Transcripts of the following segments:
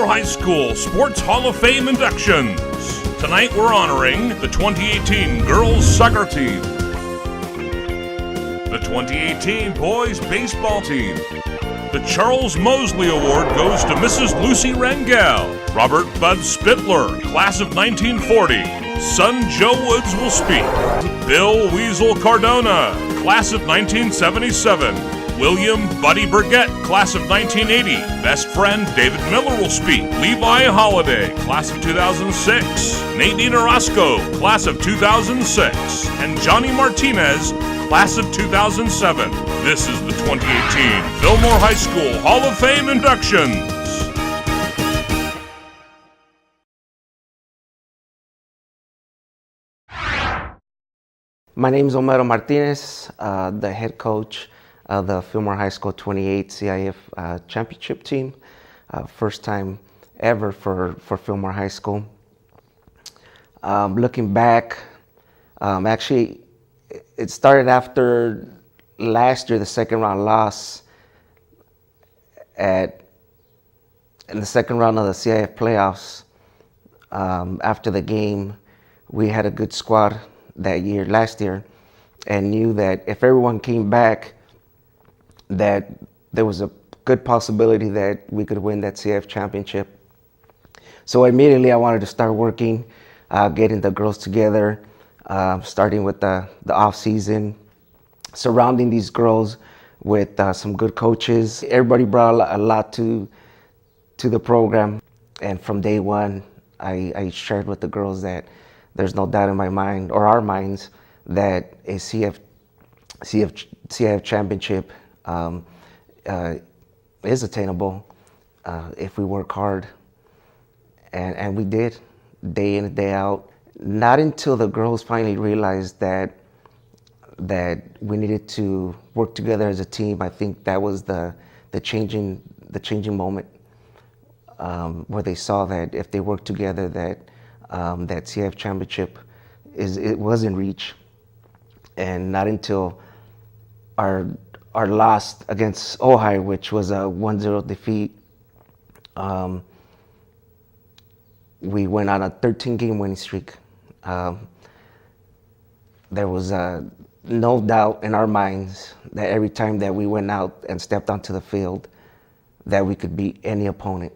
Fillmore High School Sports Hall of Fame inductions. Tonight we're honoring the 2018 girls soccer team, the 2018 boys baseball team. The Charles Mosley Award goes to Mrs. Lucy Rangel. Robert Bud Spittler, class of 1940. Son Joe Woods will speak. Bill Weasel Cardona, class of 1977. William Buddy Burgett, class of 1980. Best friend David Miller will speak. Levi Holliday, class of 2006. Nadine Orozco, class of 2006. And Johnny Martinez, class of 2007. This is the 2018 Fillmore High School Hall of Fame inductions. My name is Martinez, the head coach of the Fillmore High School 28 CIF championship team. First time ever for Fillmore High School. Looking back, actually, it started after last year, the second round loss in the second round of the CIF playoffs. After the game, we had a good squad last year, and knew that if everyone came back, that there was a good possibility that we could win that CIF championship. So immediately I wanted to start working, getting the girls together, starting with the off season, surrounding these girls with some good coaches. Everybody brought a lot to the program, and from day one, I shared with the girls that there's no doubt in my mind, or our minds, that a CIF championship is attainable if we work hard. And we did, day in and day out. Not until the girls finally realized that we needed to work together as a team. I think that was the changing moment, where they saw that if they worked together, that CIF championship was in reach. And not until our loss against Ojai, which was a 1-0 defeat, we went on a 13-game winning streak. There was no doubt in our minds that every time that we went out and stepped onto the field, that we could beat every opponent,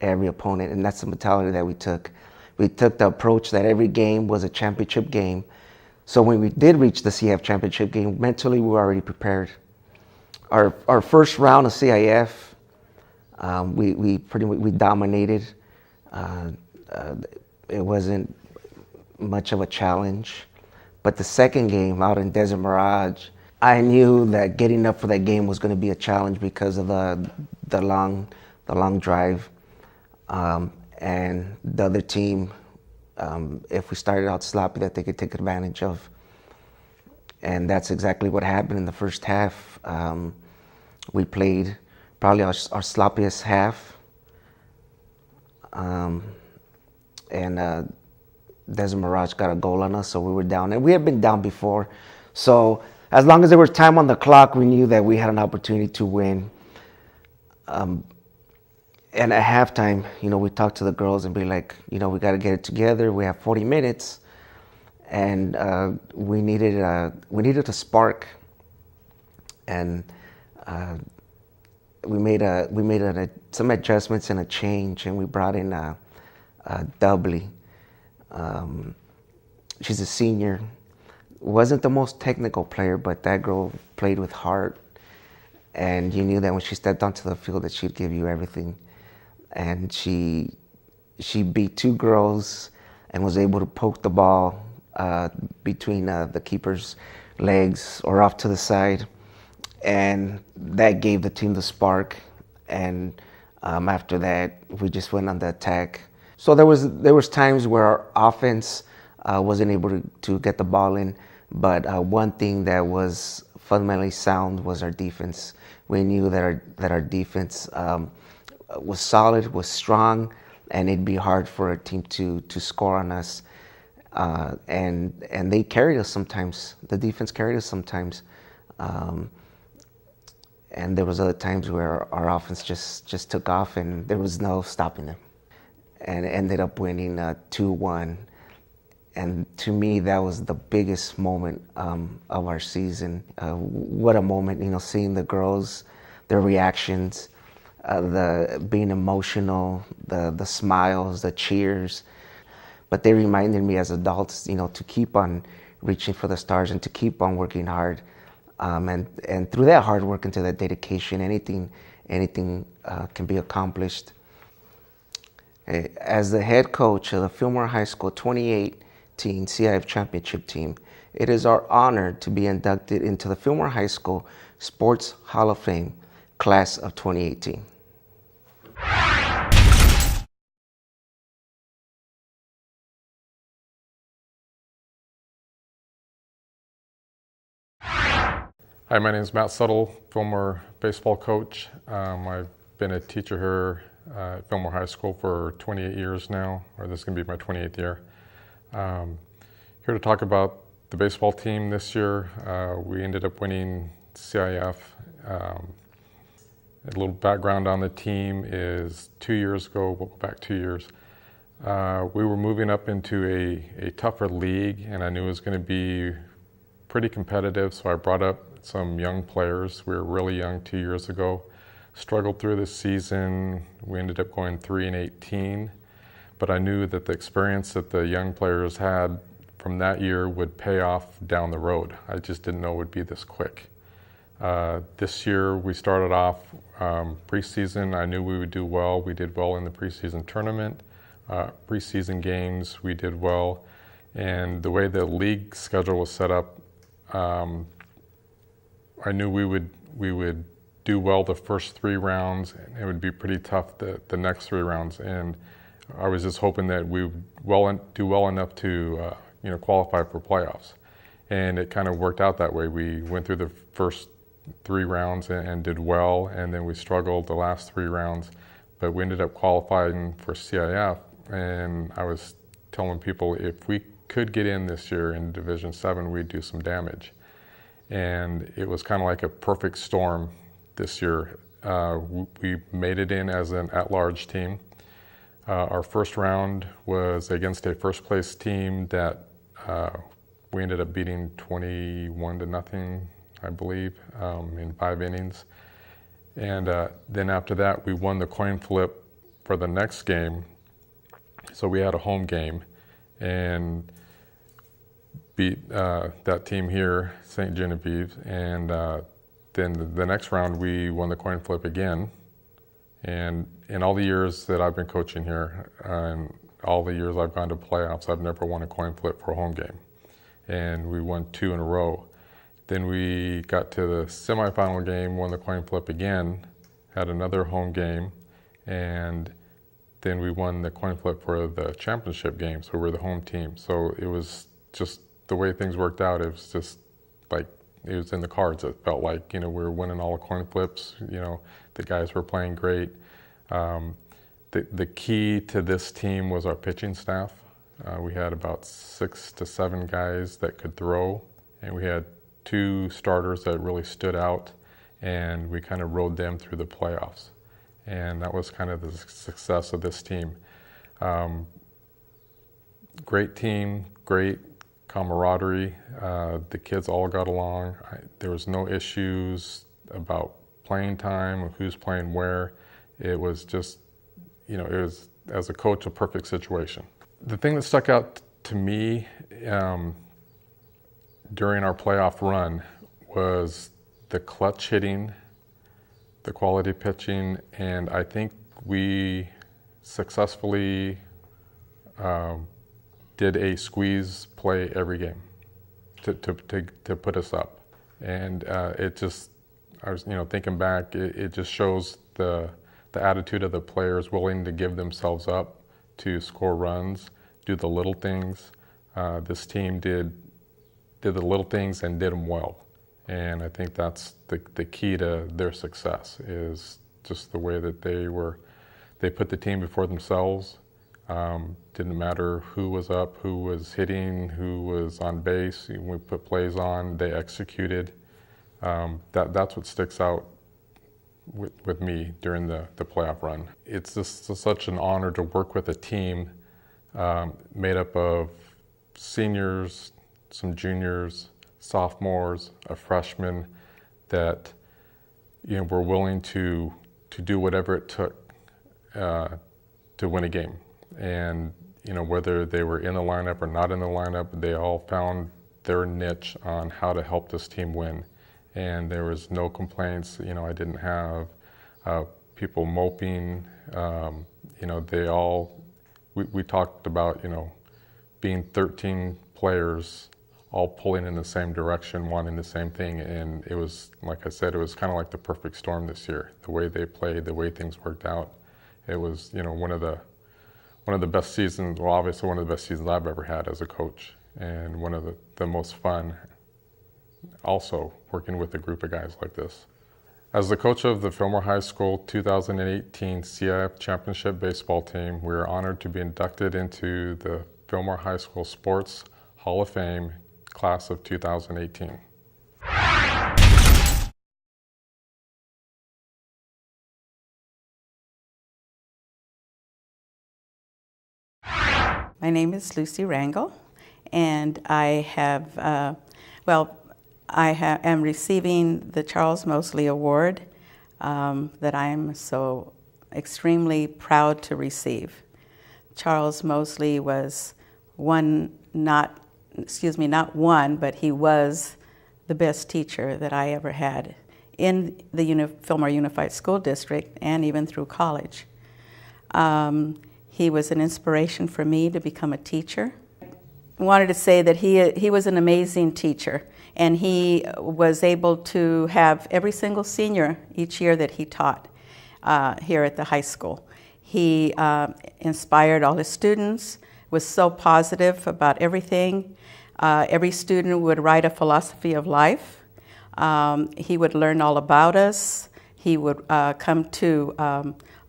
and that's the mentality that we took. We took the approach that every game was a championship game. So when we did reach the CIF championship game, mentally we were already prepared. Our first round of CIF, we dominated. It wasn't much of a challenge. But the second game out in Desert Mirage, I knew that getting up for that game was going to be a challenge because of the long drive. And the other team, if we started out sloppy, that they could take advantage of. And that's exactly what happened in the first half. We played probably our sloppiest half. And Desert Mirage got a goal on us, so we were down. And we had been down before. So as long as there was time on the clock, we knew that we had an opportunity to win. And at halftime, we talked to the girls and be like, we got to get it together. We have 40 minutes, and we needed a spark. And we made some adjustments and a change, and we brought in Doubly. She's a senior. Wasn't the most technical player, but that girl played with heart, and you knew that when she stepped onto the field that she'd give you everything. And she beat two girls and was able to poke the ball between the keeper's legs or off to the side, and that gave the team the spark. And after that, we just went on the attack. So there was times where our offense wasn't able to get the ball in, but one thing that was fundamentally sound was our defense. We knew that our defense was solid, was strong, and it'd be hard for a team to score on us. And they carried us sometimes. The defense carried us sometimes. And there was other times where our offense just took off and there was no stopping them. And ended up winning 2-1. And to me, that was the biggest moment of our season. What a moment, seeing the girls, their reactions, the being emotional, the smiles, the cheers. But they reminded me as adults, to keep on reaching for the stars and to keep on working hard. And through that hard work and to that dedication, anything can be accomplished. As the head coach of the Fillmore High School 2018 CIF Championship team, it is our honor to be inducted into the Fillmore High School Sports Hall of Fame, class of 2018. Hi, my name is Matt Suttle, Fillmore baseball coach. I've been a teacher here at Fillmore High School for 28 years now, or this is going to be my 28th year. Here to talk about the baseball team this year. We ended up winning CIF. A little background on the team is 2 years ago, we'll go back 2 years, we were moving up into a tougher league, and I knew it was going to be pretty competitive, so I brought up some young players. We were really young 2 years ago. Struggled through this season. We ended up going 3-18, but I knew that the experience that the young players had from that year would pay off down the road. I just didn't know it would be this quick. This year we started off preseason. I knew we would do well. We did well in the preseason tournament. Preseason games, we did well. And the way the league schedule was set up, I knew we would do well the first 3 rounds, and it would be pretty tough the next 3 rounds. And I was just hoping that we would do well enough to qualify for playoffs. And it kind of worked out that way. We went through the first 3 rounds and did well, and then we struggled the last 3 rounds, but we ended up qualifying for CIF. And I was telling people if we could get in this year in Division 7, we'd do some damage. And it was kind of like a perfect storm this year. We made it in as an at-large team. Our first round was against a first-place team that we ended up beating 21-0, I believe, in 5 innings. And then after that, we won the coin flip for the next game. So we had a home game and beat that team here, St. Genevieve, and then the next round we won the coin flip again. And in all the years that I've been coaching here, and all the years I've gone to playoffs, I've never won a coin flip for a home game. And we won 2 in a row. Then we got to the semifinal game, won the coin flip again, had another home game, and then we won the coin flip for the championship game, so we were the home team. So it was just the way things worked out. It was just like it was in the cards. It felt like we were winning all the coin flips. The guys were playing great. The key to this team was our pitching staff. We had about 6 to 7 guys that could throw, and we had 2 starters that really stood out, and we kind of rode them through the playoffs. And that was kind of the success of this team. Great team, great camaraderie. The kids all got along. There was no issues about playing time, of who's playing where. It was just, it was, as a coach, a perfect situation. The thing that stuck out to me during our playoff run was the clutch hitting, the quality pitching, and I think we successfully did a squeeze play every game to put us up. And it just, I was thinking back, it just shows the attitude of the players willing to give themselves up to score runs, do the little things. This team did the little things and did them well. And I think that's the key to their success, is just the way that they put the team before themselves. Didn't matter who was up, who was hitting, who was on base. We put plays on, they executed. That's what sticks out with me during the playoff run. It's just such an honor to work with a team made up of seniors, some juniors, sophomores, a freshman that were willing to do whatever it took to win a game. And whether they were in the lineup or not in the lineup, they all found their niche on how to help this team win. And there was no complaints. I didn't have people moping. We talked about being 13 players all pulling in the same direction, wanting the same thing. And it was, like I said, it was kind of like the perfect storm this year. The way they played, the way things worked out. It was, one of the best seasons, well, obviously one of the best seasons I've ever had as a coach, and one of the most fun also working with a group of guys like this. As the coach of the Fillmore High School 2018 CIF Championship Baseball team, we are honored to be inducted into the Fillmore High School Sports Hall of Fame class of 2018. My name is Lucy Rangel, and I am receiving the Charles Mosley Award that I am so extremely proud to receive. Charles Mosley was not one, but he was the best teacher that I ever had in the Fillmore Unified School District and even through college. He was an inspiration for me to become a teacher. I wanted to say that he was an amazing teacher, and he was able to have every single senior each year that he taught here at the high school. He inspired all his students, was so positive about everything. Every student would write a philosophy of life. He would learn all about us. He would come to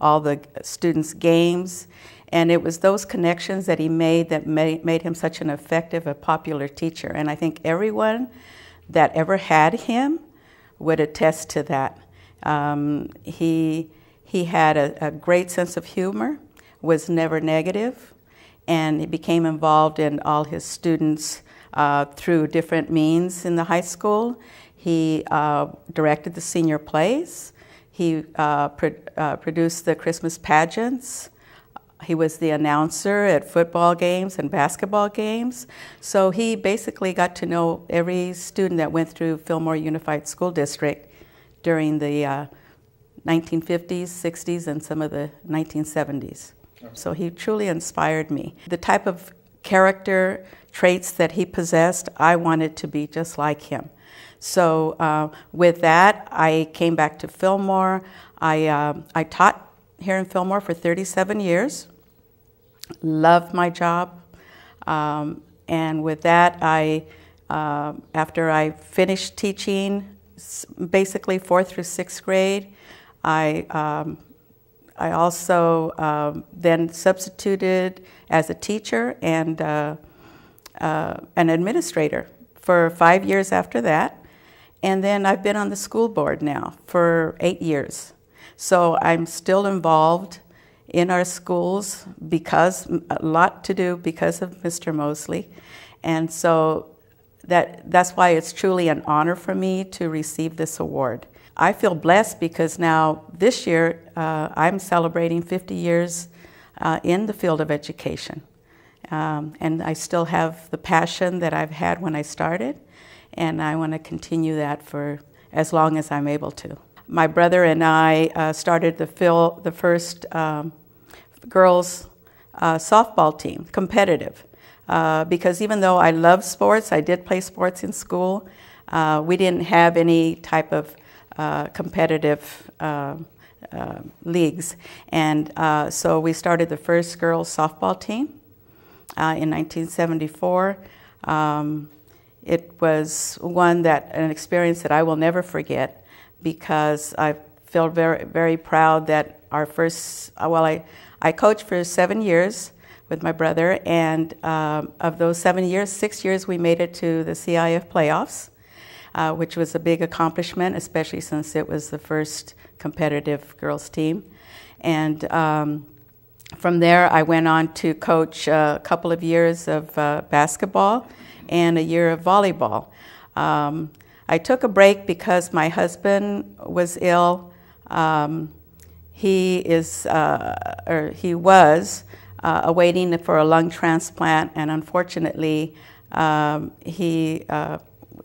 all the students' games. And it was those connections that he made that made him such an effective, a popular teacher. And I think everyone that ever had him would attest to that. He had a great sense of humor, was never negative, and he became involved in all his students through different means in the high school. He directed the senior plays. He produced the Christmas pageants. He was the announcer at football games and basketball games. So he basically got to know every student that went through Fillmore Unified School District during the 1950s, 60s, and some of the 1970s. So he truly inspired me. The type of character traits that he possessed, I wanted to be just like him. So with that, I came back to Fillmore. I taught here in Fillmore for 37 years. Loved my job. And with that, after I finished teaching, basically 4th through 6th grade, I also then substituted as a teacher and an administrator for 5 years after that. And then I've been on the school board now for 8 years. So I'm still involved in our schools because a lot to do because of Mr. Mosley. And so that's why it's truly an honor for me to receive this award. I feel blessed because now this year I'm celebrating 50 years in the field of education. And I still have the passion that I've had when I started, and I want to continue that for as long as I'm able to. My brother and I started the first girls softball team, competitive, because even though I love sports, I did play sports in school, we didn't have any type of competitive leagues. And so we started the first girls softball team in 1974. It was an experience that I will never forget, because I feel very, very proud that our first, I coached for 7 years with my brother, and of those 7 years, 6 years we made it to the CIF playoffs. which was a big accomplishment, especially since it was the first competitive girls team. And from there, I went on to coach a couple of years of basketball and a year of volleyball. I took a break because my husband was ill. He was awaiting for a lung transplant, and unfortunately,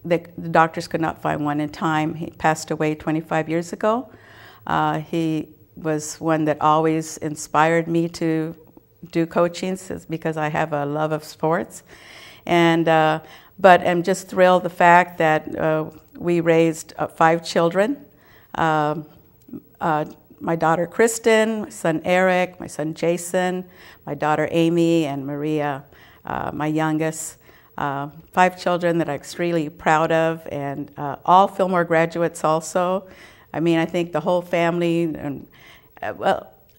the doctors could not find one in time. He passed away 25 years ago. He was one that always inspired me to do coaching because I have a love of sports. And but I'm just thrilled the fact that we raised 5 children. My daughter Kristen, my son Eric, my son Jason, my daughter Amy, and Maria, my youngest. 5 children that I'm extremely proud of, and all Fillmore graduates also. I mean, I think the whole family, and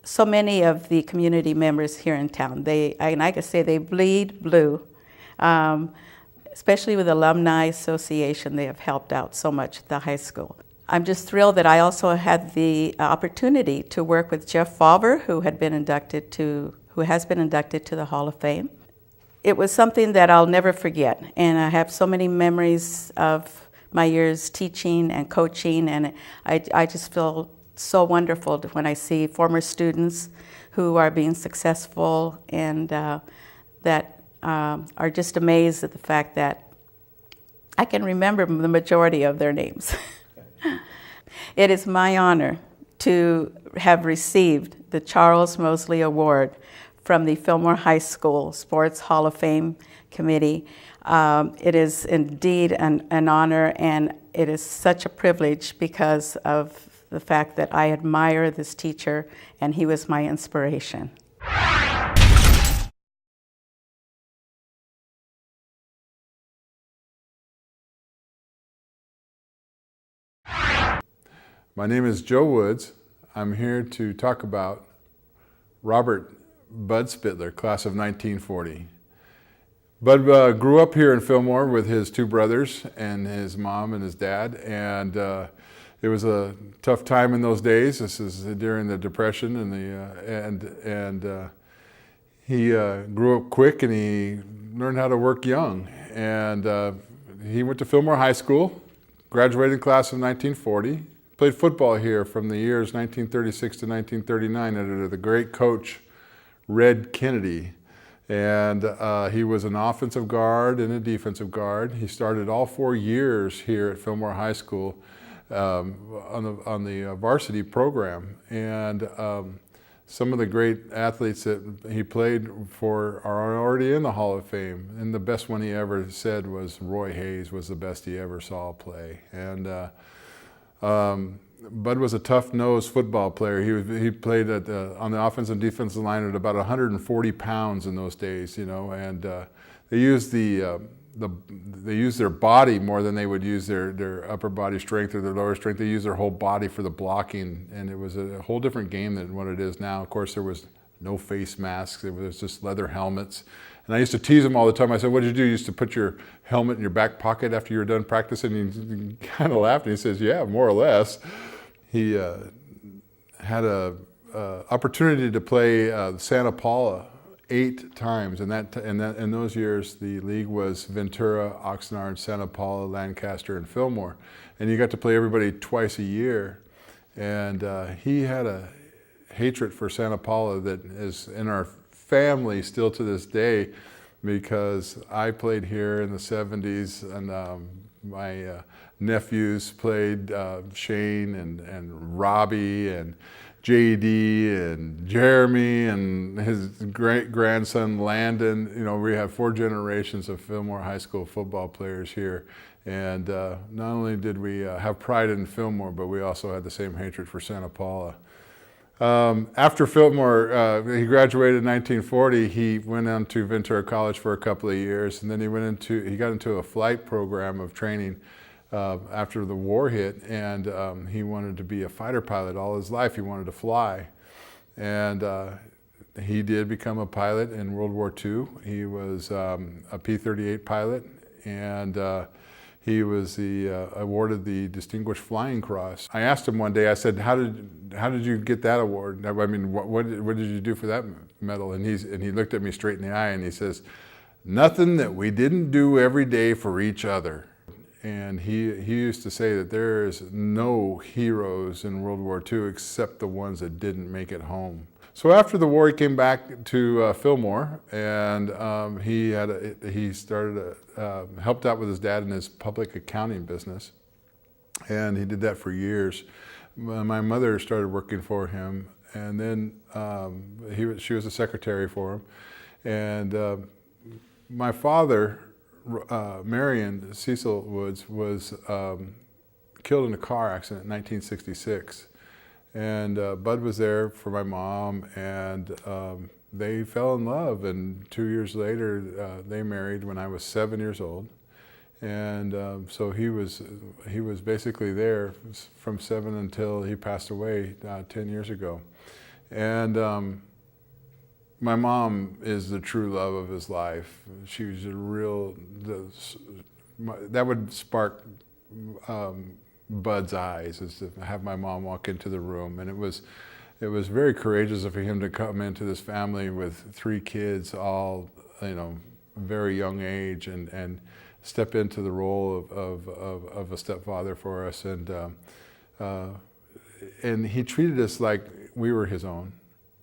so many of the community members here in town, I can say they bleed blue. Especially with the Alumni Association, they have helped out so much at the high school. I'm just thrilled that I also had the opportunity to work with Jeff Favre, who has been inducted to the Hall of Fame. It was something that I'll never forget, and I have so many memories of my years teaching and coaching, and I just feel so wonderful when I see former students who are being successful and that are just amazed at the fact that I can remember the majority of their names. It is my honor to have received the Charles Mosley Award from the Fillmore High School Sports Hall of Fame Committee. It is indeed an honor, and it is such a privilege because of the fact that I admire this teacher, and he was my inspiration. My name is Joe Woods. I'm here to talk about Robert Bud Spittler, class of 1940. Bud grew up here in Fillmore with his 2 brothers and his mom and his dad, and it was a tough time in those days. This is during the Depression, and he grew up quick, and he learned how to work young. And he went to Fillmore High School, graduated class of 1940. Played football here from the years 1936 to 1939 under the great coach Red Kennedy. And he was an offensive guard and a defensive guard. He started all 4 years here at Fillmore High School on the varsity program. And some of the great athletes that he played for are already in the Hall of Fame. And the best one he ever said was Roy Hayes was the best he ever saw play. And Bud was a tough-nosed football player. He played on the offensive and defensive line at about 140 pounds in those days, you know, and they used they used their body more than they would use their upper body strength or their lower strength. They used their whole body for the blocking, and it was a whole different game than what it is now. Of course, there was no face masks. It was just leather helmets. And I used to tease him all the time. I said, what did you do? You used to put your helmet in your back pocket after you were done practicing? And he kind of laughed, and he says, yeah, more or less. He had an opportunity to play Santa Paula 8 times. And in those years, the league was Ventura, Oxnard, Santa Paula, Lancaster, and Fillmore. And you got to play everybody twice a year. And he had a hatred for Santa Paula that is in our family still to this day, because I played here in the 70s, and my nephews played, Shane and Robbie and JD and Jeremy and his great grandson Landon. You know, we have 4 generations of Fillmore High School football players here. And not only did we have pride in Fillmore, but we also had the same hatred for Santa Paula. After Fillmore, he graduated in 1940, he went on to Ventura College for a couple of years, and then he got into a flight program of training after the war hit, and he wanted to be a fighter pilot all his life. He wanted to fly, and he did become a pilot in World War II. He was a P-38 pilot, and he was awarded the Distinguished Flying Cross. I asked him one day, I said, how did you get that award? I mean, what did you do for that medal? And he looked at me straight in the eye and he says, nothing that we didn't do every day for each other. And he used to say that there is no heroes in World War II except the ones that didn't make it home. So after the war, he came back to Fillmore, and he started helped out with his dad in his public accounting business, and he did that for years. My mother started working for him, and then she was a secretary for him, and my father, Marion Cecil Woods, was killed in a car accident in 1966. And Bud was there for my mom, and they fell in love. And 2 years later, they married when I was 7 years old. And so he was basically there from 7 until he passed away 10 years ago. And my mom is the true love of his life. She was that would spark Bud's eyes, is to have my mom walk into the room. And it was very courageous of him to come into this family with 3 kids, all, very young age, and step into the role of a stepfather for us. And he treated us like we were his own.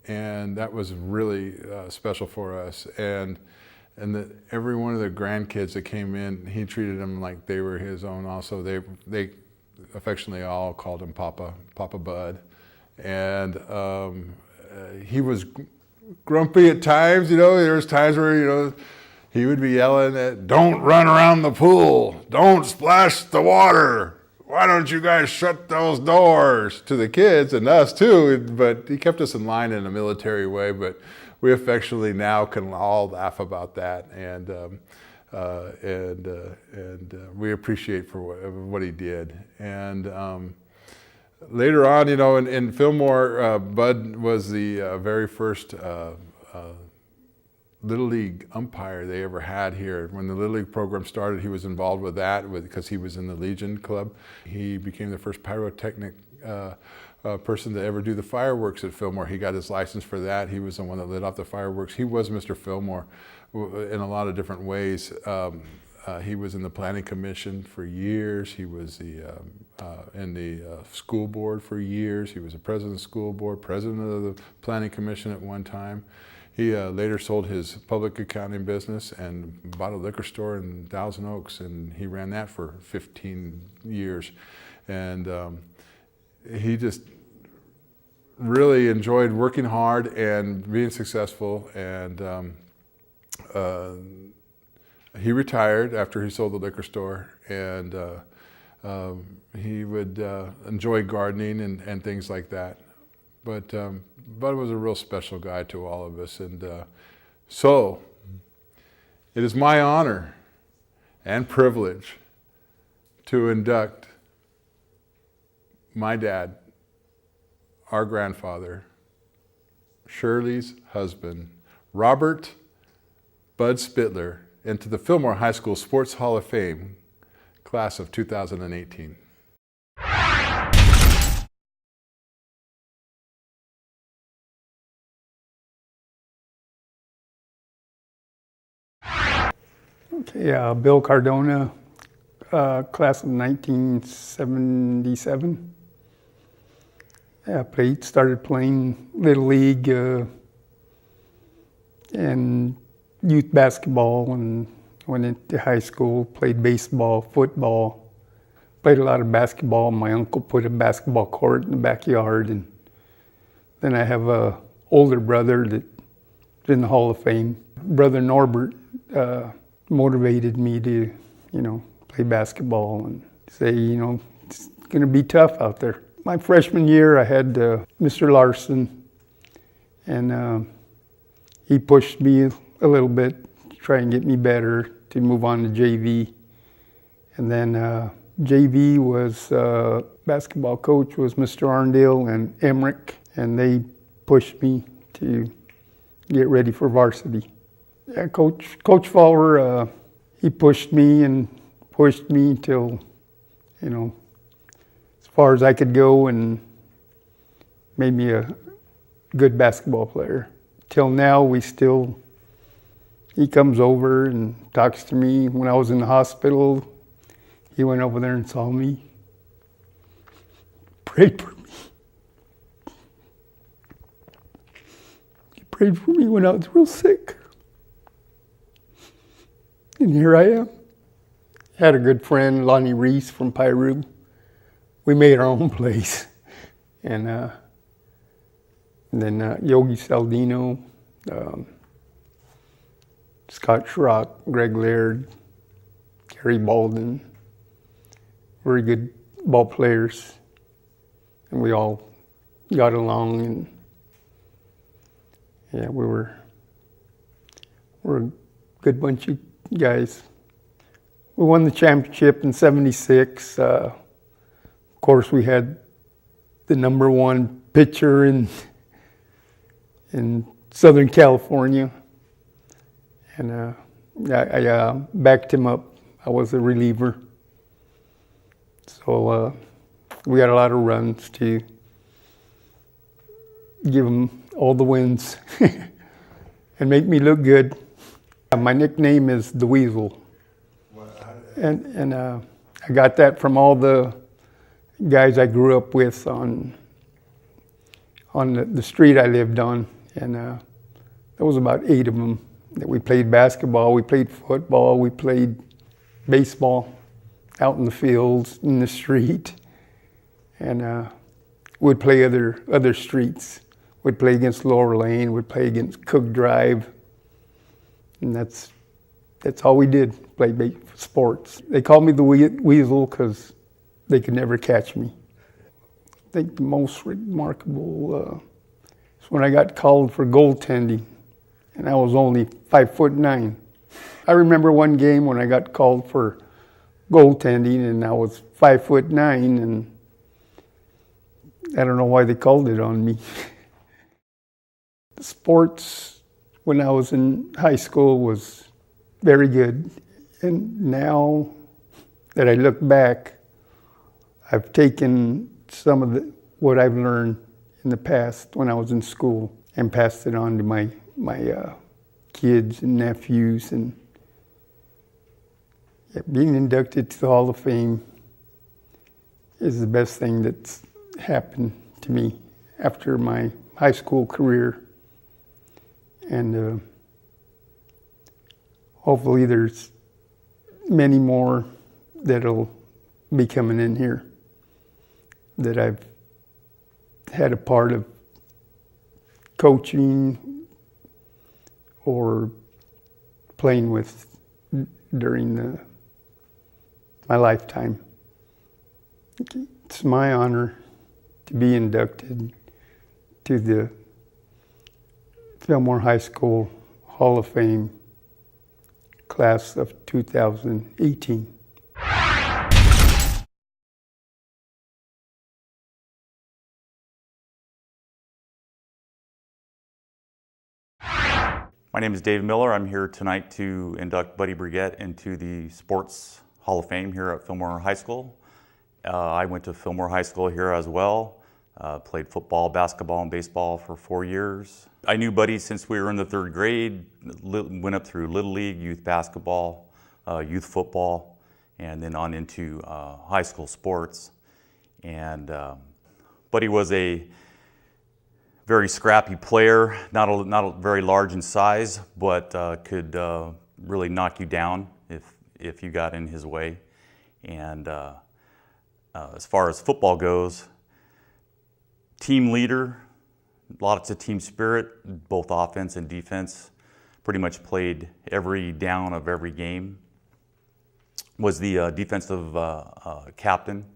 And that was really special for us. And that every one of the grandkids that came in, he treated them like they were his own also. They affectionately all called him Papa Bud. And he was grumpy at times, there was times where, he would be yelling at, don't run around the pool, don't splash the water, why don't you guys shut those doors, to the kids and us too. But he kept us in line in a military way, but we affectionately now can all laugh about that. And we appreciate for what he did. And later on, in Fillmore, Bud was the very first Little League umpire they ever had here. When the Little League program started, he was involved with that because he was in the Legion Club. He became the first pyrotechnic person to ever do the fireworks at Fillmore. He got his license for that. He was the one that lit off the fireworks. He was Mr. Fillmore in a lot of different ways. He was in the planning commission for years. He was in the school board for years. He was the president of the school board, president of the planning commission at one time. He later sold his public accounting business and bought a liquor store in Thousand Oaks, and he ran that for 15 years. And he just really enjoyed working hard and being successful. And he retired after he sold the liquor store, and he would enjoy gardening and things like that. But Bud was a real special guy to all of us. And so it is my honor and privilege to induct my dad, our grandfather, Shirley's husband, Robert Bud Spittler, into the Fillmore High School Sports Hall of Fame, class of 2018. Okay, Bill Cardona, class of 1977. Yeah, started playing Little League and youth basketball, and went into high school, played baseball, football, played a lot of basketball. My uncle put a basketball court in the backyard, and then I have a older brother that's in the Hall of Fame. Brother Norbert motivated me to, play basketball and say, it's going to be tough out there. My freshman year, I had Mr. Larson, and he pushed me a little bit to try and get me better, to move on to JV. And then JV was, basketball coach was Mr. Arndale and Emmerich, and they pushed me to get ready for varsity. Yeah, Coach Fowler, he pushed me and pushed me till, you know, as far as I could go and made me a good basketball player. Till now, he comes over and talks to me. When I was in the hospital, he went over there and saw me, prayed for me. He prayed for me when I was real sick. And here I am. Had a good friend, Lonnie Reese from Piru. We made our own place. And then Yogi Saldino, Scott Schrock, Greg Laird, Gary Baldwin, very good ball players. And we all got along, and yeah, we're a good bunch of guys. We won the championship in '76. Of course, we had the #1 pitcher in Southern California, and I backed him up. I was a reliever, so we had a lot of runs to give him all the wins and make me look good. My nickname is the Weasel, and I got that from all the guys I grew up with on the street I lived on, and there was about 8 of them that we played basketball, we played football, we played baseball out in the fields, in the street, and we'd play other streets. We'd play against Lower Lane, we'd play against Cook Drive, and that's all we did, play sports. They called me the Weasel because they could never catch me. I think the most remarkable is when I got called for goaltending, and I was only 5'9". I remember one game when I got called for goaltending, and I was 5'9", and I don't know why they called it on me. Sports, when I was in high school, was very good, and now that I look back, I've taken some of what I've learned in the past when I was in school and passed it on to my kids and nephews, and being inducted to the Hall of Fame is the best thing that's happened to me after my high school career, and hopefully there's many more that'll be coming in here that I've had a part of coaching or playing with during my lifetime. It's my honor to be inducted to the Fillmore High School Hall of Fame class of 2018. My name is Dave Miller. I'm here tonight to induct Buddy Brigette into the Sports Hall of Fame here at Fillmore High School. I went to Fillmore High School here as well. Played football, basketball, and baseball for 4 years. I knew Buddy since we were in the 3rd grade, went up through Little League, youth basketball, youth football, and then on into high school sports. And Buddy was a very scrappy player, not very large in size, but could really knock you down if you got in his way. And as far as football goes, team leader, lots of team spirit, both offense and defense. Pretty much played every down of every game. Was the defensive captain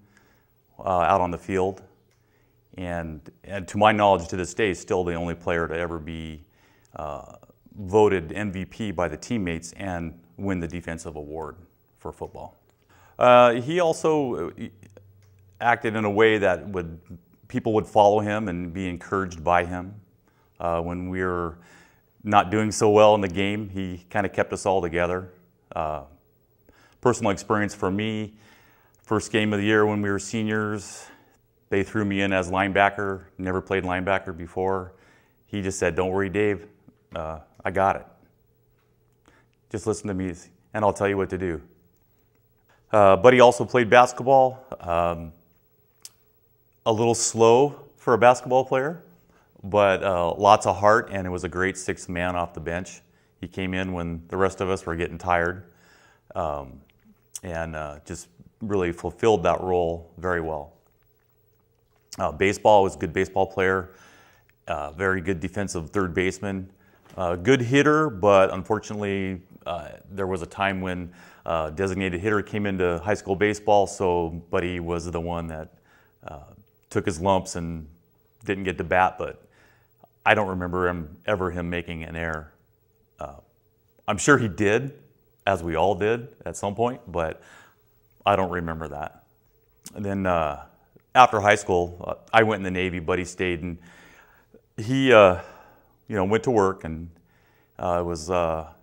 out on the field. And to my knowledge, to this day, is still the only player to ever be voted MVP by the teammates and win the defensive award for football. He also acted in a way that people would follow him and be encouraged by him. When we were not doing so well in the game, he kind of kept us all together. personal experience for me, first game of the year when we were seniors, they threw me in as linebacker, never played linebacker before. He just said, "Don't worry, Dave, I got it. Just listen to me and I'll tell you what to do." Buddy also played basketball, a little slow for a basketball player, but lots of heart, and it was a great sixth man off the bench. He came in when the rest of us were getting tired, and just really fulfilled that role very well. Baseball, was a good baseball player, very good defensive third baseman, good hitter, but unfortunately there was a time when designated hitter came into high school baseball, so Buddy was the one that took his lumps and didn't get to bat, but I don't remember him making an error. I'm sure he did, as we all did at some point, but I don't remember that. And then after high school, I went in the Navy. Buddy stayed, and he went to work, and it was a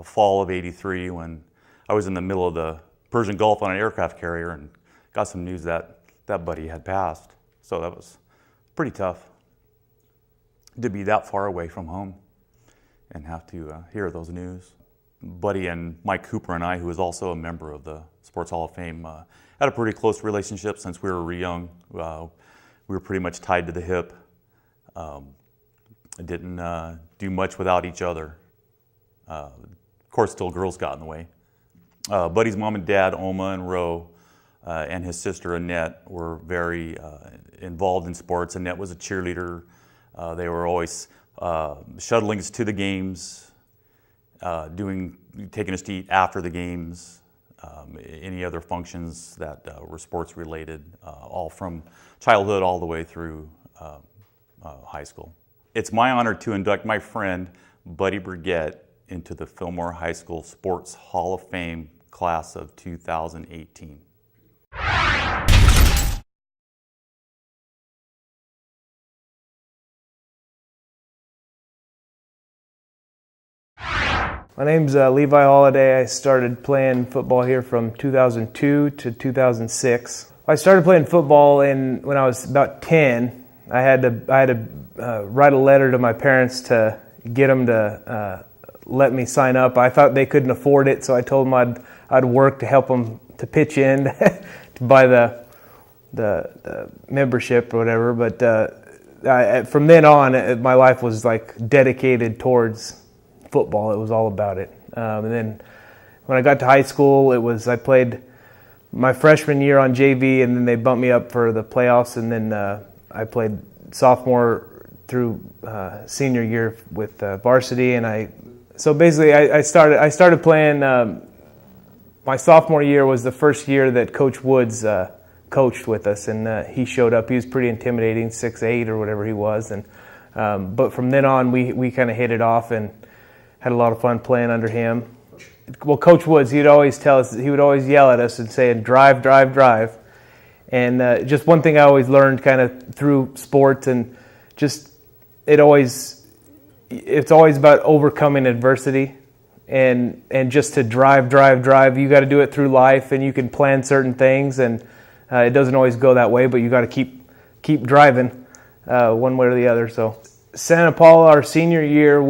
fall of '83 when I was in the middle of the Persian Gulf on an aircraft carrier and got some news that Buddy had passed. So that was pretty tough to be that far away from home and have to hear those news. Buddy and Mike Cooper and I, who is also a member of the Sports Hall of Fame, had a pretty close relationship since we were young. We were pretty much tied to the hip. Didn't do much without each other. Of course, still girls got in the way. Buddy's mom and dad, Oma and Ro, and his sister Annette were very involved in sports. Annette was a cheerleader. They were always shuttling us to the games, taking us to eat after the games, any other functions that were sports related, all from childhood all the way through high school. It's my honor to induct my friend Buddy Brigette into the Fillmore High School Sports Hall of Fame class of 2018. My name's Levi Holliday. I started playing football here from 2002 to 2006. I started playing football when I was about 10. I had to write a letter to my parents to get them to let me sign up. I thought they couldn't afford it, so I told them I'd work to help them to pitch in to buy the membership or whatever. But from then on, my life was like dedicated towards football. It was all about it. And then when I got to high school, I played my freshman year on JV, and then they bumped me up for the playoffs, and then I played sophomore through senior year with varsity, and so basically I started playing. My sophomore year was the first year that Coach Woods coached with us, and he showed up. He was pretty intimidating, 6'8" or whatever he was, and but from then on we kind of hit it off and had a lot of fun playing under him. Well, Coach Woods, he would always yell at us and say, "Drive, drive, drive." And just one thing I always learned kind of through sports, and just it's always about overcoming adversity, and just to drive, drive, drive. You got to do it through life, and you can plan certain things, and it doesn't always go that way, but you got to keep driving one way or the other. So Santa Paula, our senior year,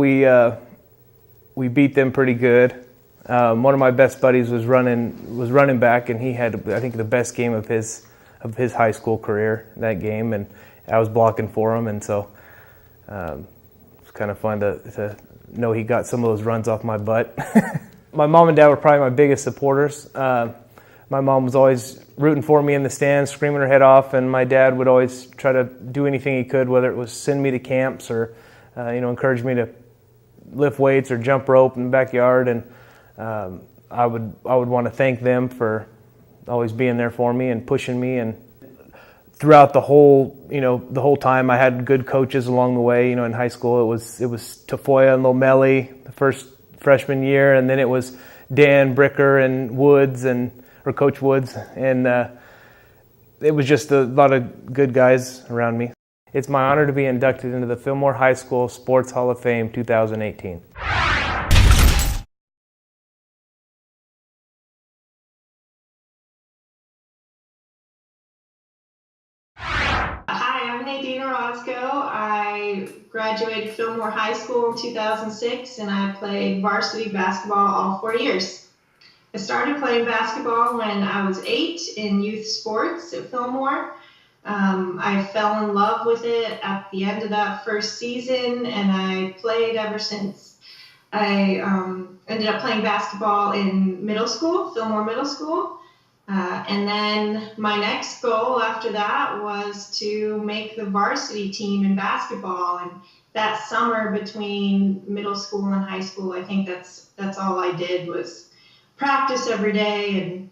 we beat them pretty good. One of my best buddies was running back, and he had, I think, the best game of his high school career that game, and I was blocking for him, and so it's kind of fun to know he got some of those runs off my butt. My mom and dad were probably my biggest supporters. My mom was always rooting for me in the stands, screaming her head off, and my dad would always try to do anything he could, whether it was send me to camps or encourage me to lift weights or jump rope in the backyard, and I would want to thank them for always being there for me and pushing me. And throughout the whole time, I had good coaches along the way. In high school, it was Tafoya and Lomeli the first freshman year, and then it was Dan Bricker and Woods or Coach Woods, and it was just a lot of good guys around me. It's my honor to be inducted into the Fillmore High School Sports Hall of Fame 2018. Nadine Orozco. I graduated Fillmore High School in 2006, and I played varsity basketball all 4 years. I started playing basketball when I was 8 in youth sports at Fillmore. I fell in love with it at the end of that first season, and I played ever since. I ended up playing basketball in middle school, Fillmore Middle School. And then my next goal after that was to make the varsity team in basketball. And that summer between middle school and high school, I think that's all I did was practice every day and,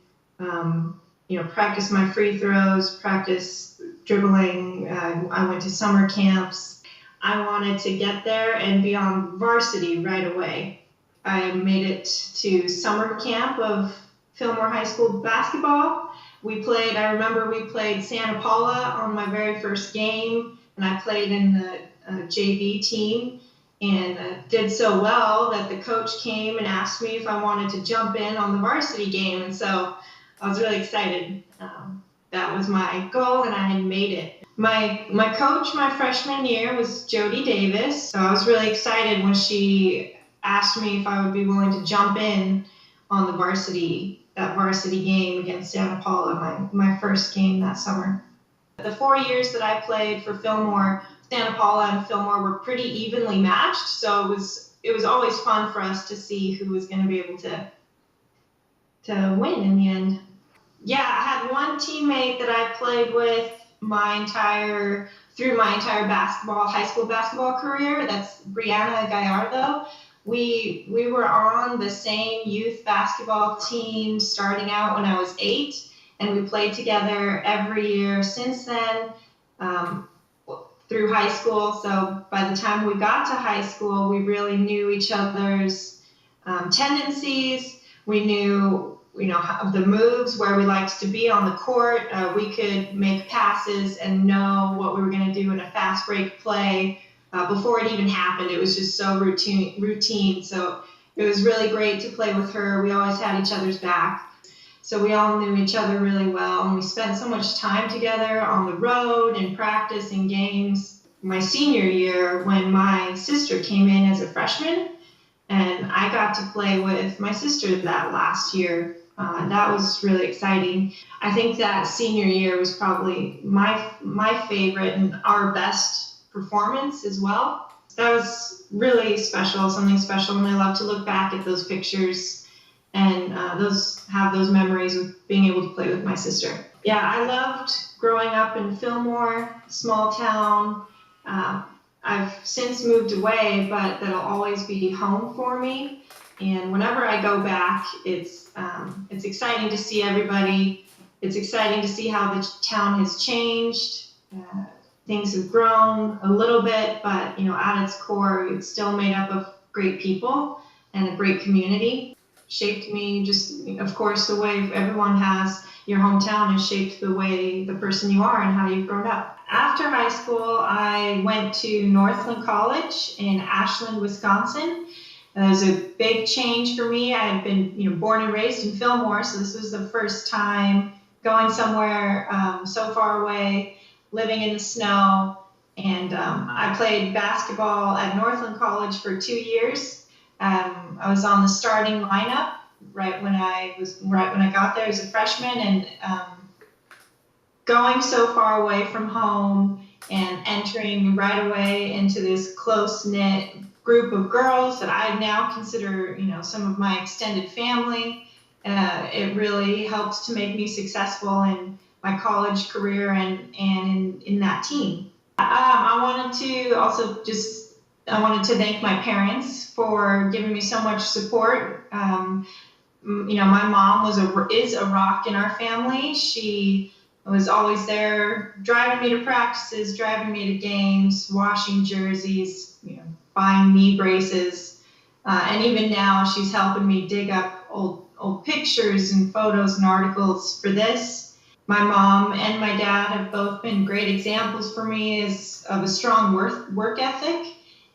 practice my free throws, practice dribbling. I went to summer camps. I wanted to get there and be on varsity right away. I made it to summer camp of Fillmore High School basketball. I remember we played Santa Paula on my very first game, and I played in the JV team and did so well that the coach came and asked me if I wanted to jump in on the varsity game, and so I was really excited. That was my goal, and I had made it. My coach my freshman year was Jody Davis, so I was really excited when she asked me if I would be willing to jump in on the varsity game against Santa Paula, my first game that summer. The 4 years that I played for Fillmore, Santa Paula and Fillmore were pretty evenly matched, so it was always fun for us to see who was going to be able to win in the end. Yeah, I had one teammate that I played with through my entire high school basketball career. That's Brianna Gallardo. We were on the same youth basketball team starting out when I was 8, and we played together every year since then through high school. So by the time we got to high school, we really knew each other's tendencies. We knew the moves, where we liked to be on the court. We could make passes and know what we were going to do in a fast break play before it even happened. It was just so routine. So it was really great to play with her. We always had each other's back. So we all knew each other really well, and we spent so much time together on the road and practice and games. My senior year, when my sister came in as a freshman, and I got to play with my sister that last year. That was really exciting. I think that senior year was probably my favorite and our best performance as well. That was really special, something special, and I love to look back at those pictures and have those memories of being able to play with my sister. Yeah, I loved growing up in Fillmore, small town. I've since moved away, but that'll always be home for me. And whenever I go back, it's exciting to see everybody. It's exciting to see how the town has changed. Things have grown a little bit, but at its core, it's still made up of great people and a great community. Shaped me, just of course, the way everyone has. Your hometown has shaped the way the person you are and how you've grown up. After high school, I went to Northland College in Ashland, Wisconsin. It was a big change for me. I had been, born and raised in Fillmore, so this was the first time going somewhere so far away, living in the snow. And I played basketball at Northland College for 2 years. I was on the starting lineup right when I got there as a freshman, and going so far away from home and entering right away into this close-knit group of girls that I now consider, some of my extended family. It really helped to make me successful in my college career and in that team. I wanted to thank my parents for giving me so much support. My mom is a rock in our family. She was always there, driving me to practices, driving me to games, washing jerseys, buying knee braces, and even now she's helping me dig up old pictures and photos and articles for this. My mom and my dad have both been great examples for me of a strong work ethic,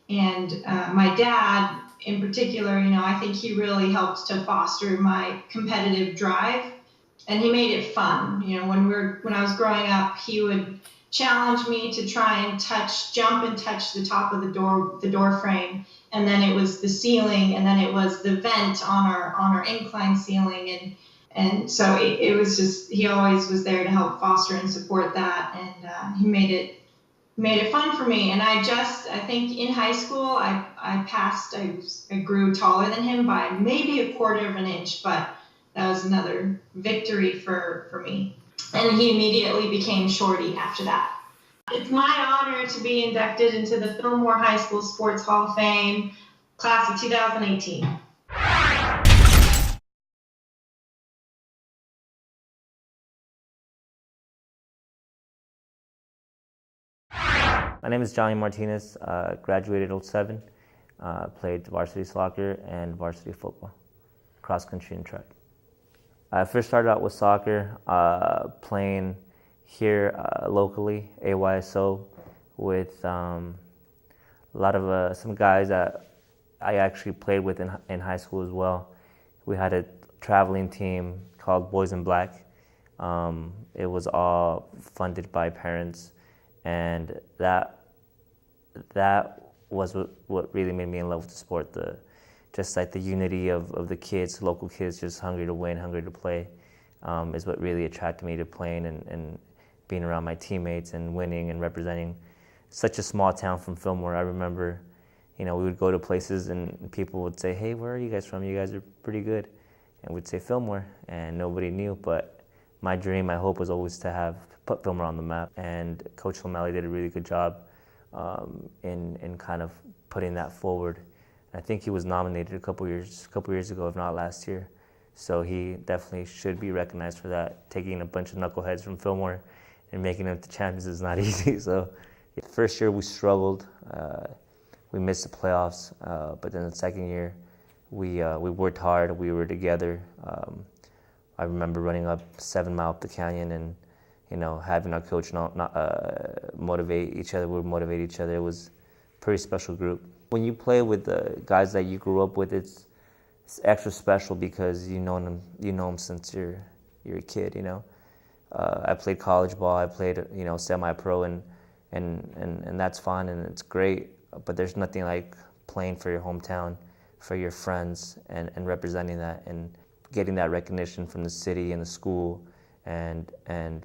and my dad in particular, I think he really helped to foster my competitive drive, and he made it fun. When I was growing up, he would challenged me to try and jump and touch the top of the door frame. And then it was the ceiling, and then it was the vent on our incline ceiling. And so it was just, he always was there to help foster and support that. And he made it fun for me. And I think in high school, I grew taller than him by maybe a quarter of an inch, but that was another victory for me. And he immediately became shorty after that. It's my honor to be inducted into the Fillmore High School Sports Hall of Fame, class of 2018. My name is Johnny Martinez, graduated 07, played varsity soccer and varsity football, cross country and track. I first started out with soccer, playing here locally, AYSO, with a lot of some guys that I actually played with in high school as well. We had a traveling team called Boys in Black. It was all funded by parents, and that was what really made me in love with the sport. Just like the unity of the kids, local kids, just hungry to win, hungry to play, is what really attracted me to playing and being around my teammates and winning and representing such a small town from Fillmore. I remember, we would go to places and people would say, "Hey, where are you guys from? You guys are pretty good." And we'd say Fillmore, and nobody knew. But my dream, my hope was always to put Fillmore on the map. And Coach O'Malley did a really good job in kind of putting that forward. I think he was nominated a couple years ago, if not last year. So he definitely should be recognized for that. Taking a bunch of knuckleheads from Fillmore and making them to champions is not easy. So first year we struggled. We missed the playoffs, but then the second year we worked hard. We were together. I remember running up 7 Mile up the canyon and having our coach motivate each other. We would motivate each other. It was a pretty special group. When you play with the guys that you grew up with, it's extra special because you know them since you're a kid. I played college ball. I played semi-pro, and that's fun and it's great. But there's nothing like playing for your hometown, for your friends, and representing that and getting that recognition from the city and the school and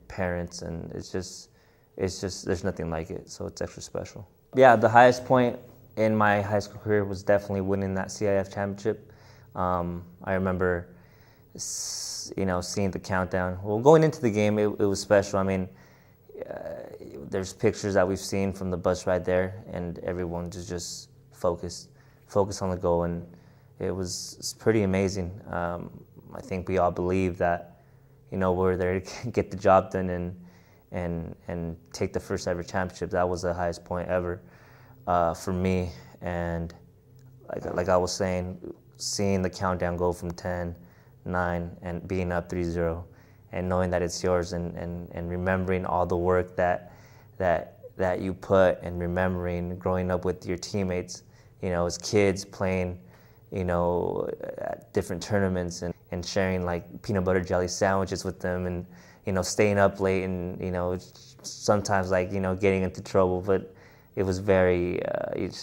parents, and it's just there's nothing like it. So it's extra special. Yeah, the highest point in my high school career was definitely winning that CIF championship. I remember, seeing the countdown. Well, going into the game, it was special. I mean, there's pictures that we've seen from the bus ride there, and everyone just focused on the goal, and it's pretty amazing. I think we all believe that, we're there to get the job done and take the first ever championship. That was the highest point ever for me. And like I was saying, seeing the countdown go from 10, 9, and being up 3-0, and knowing that it's yours, and remembering all the work that you put, and remembering growing up with your teammates, as kids playing, at different tournaments and sharing like peanut butter jelly sandwiches with them, and staying up late, and sometimes getting into trouble, but it was very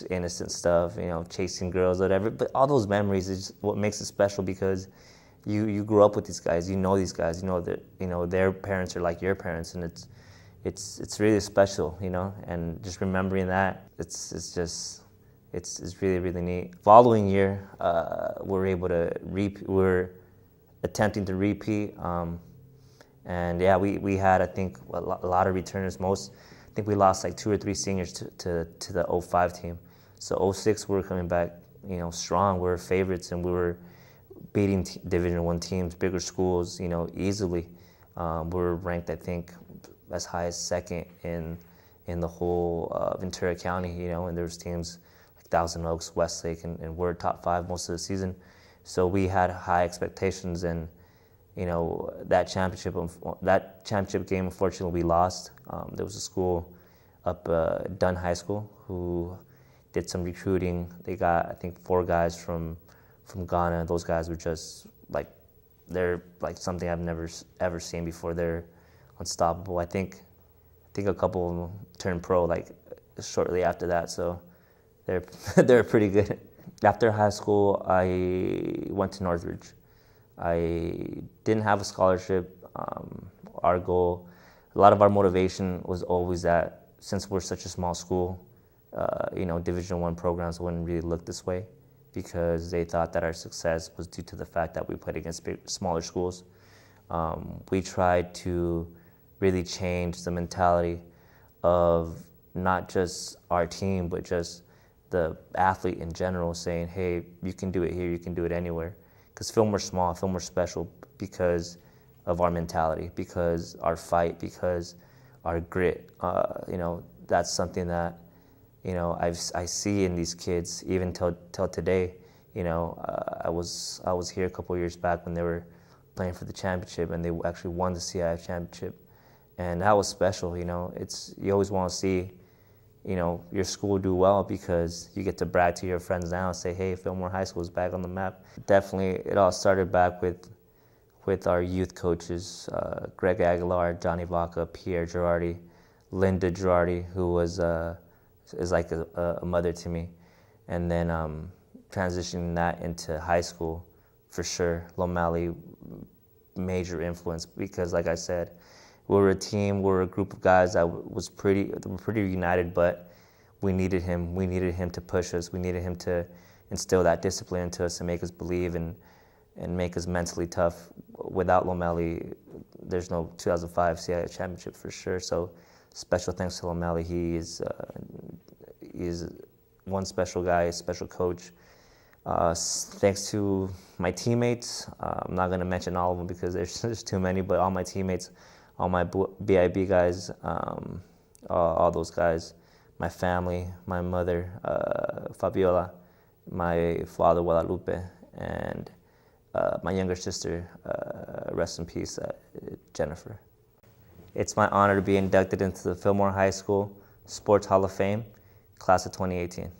innocent stuff, chasing girls, whatever. But all those memories is what makes it special, because you grew up with these guys, these guys, that their parents are like your parents, and it's really special, and just remembering that, it's really, really neat. Following year, we're attempting to repeat, and yeah, we had, I think, a lot of returners. I think we lost like 2 or 3 seniors to the 05 team. So 06 we were coming back, strong. We were favorites, and we were beating Division I teams, bigger schools, easily. We were ranked, I think, as high as 2nd in the whole Ventura County, and there was teams like Thousand Oaks, Westlake, and we're top 5 most of the season. So we had high expectations, and that championship game, unfortunately, we lost. There was a school up Dunn High School who did some recruiting. They got, I think, 4 guys from Ghana. Those guys were just they're like something I've never ever seen before. They're unstoppable. I think think a couple of them turned pro like shortly after that, so they're pretty good. After high school, I went to Northridge. I didn't have a scholarship. Our goal, a lot of our motivation was always that since we're such a small school, Division I programs wouldn't really look this way, because they thought that our success was due to the fact that we played against smaller schools. We tried to really change the mentality of not just our team, but just the athlete in general, saying, hey, you can do it here, you can do it anywhere. Because Fillmore's small, Fillmore's special because of our mentality, because our fight, because our grit. That's something that, I see in these kids, even till today. I was here a couple of years back when they were playing for the championship, and they actually won the CIF championship, and that was special. You always want to see, your school do well, because you get to brag to your friends now and say, hey, Fillmore High School is back on the map. Definitely, it all started back with our youth coaches, Greg Aguilar, Johnny Vaca, Pierre Girardi, Linda Girardi, who is like a mother to me. And then transitioning that into high school, for sure, Lomali, major influence, because like I said, we were a team, we were a group of guys that were pretty united, but we needed him. We needed him to push us. We needed him to instill that discipline into us and make us believe and make us mentally tough. Without Lomeli, there's no 2005 CIF championship for sure. So special thanks to Lomeli. He is one special guy, a special coach. Thanks to my teammates. I'm not going to mention all of them because there's too many, but all my teammates, all my BIB guys, all those guys, my family, my mother, Fabiola, my father, Guadalupe, and my younger sister, rest in peace, Jennifer. It's my honor to be inducted into the Fillmore High School Sports Hall of Fame, class of 2018.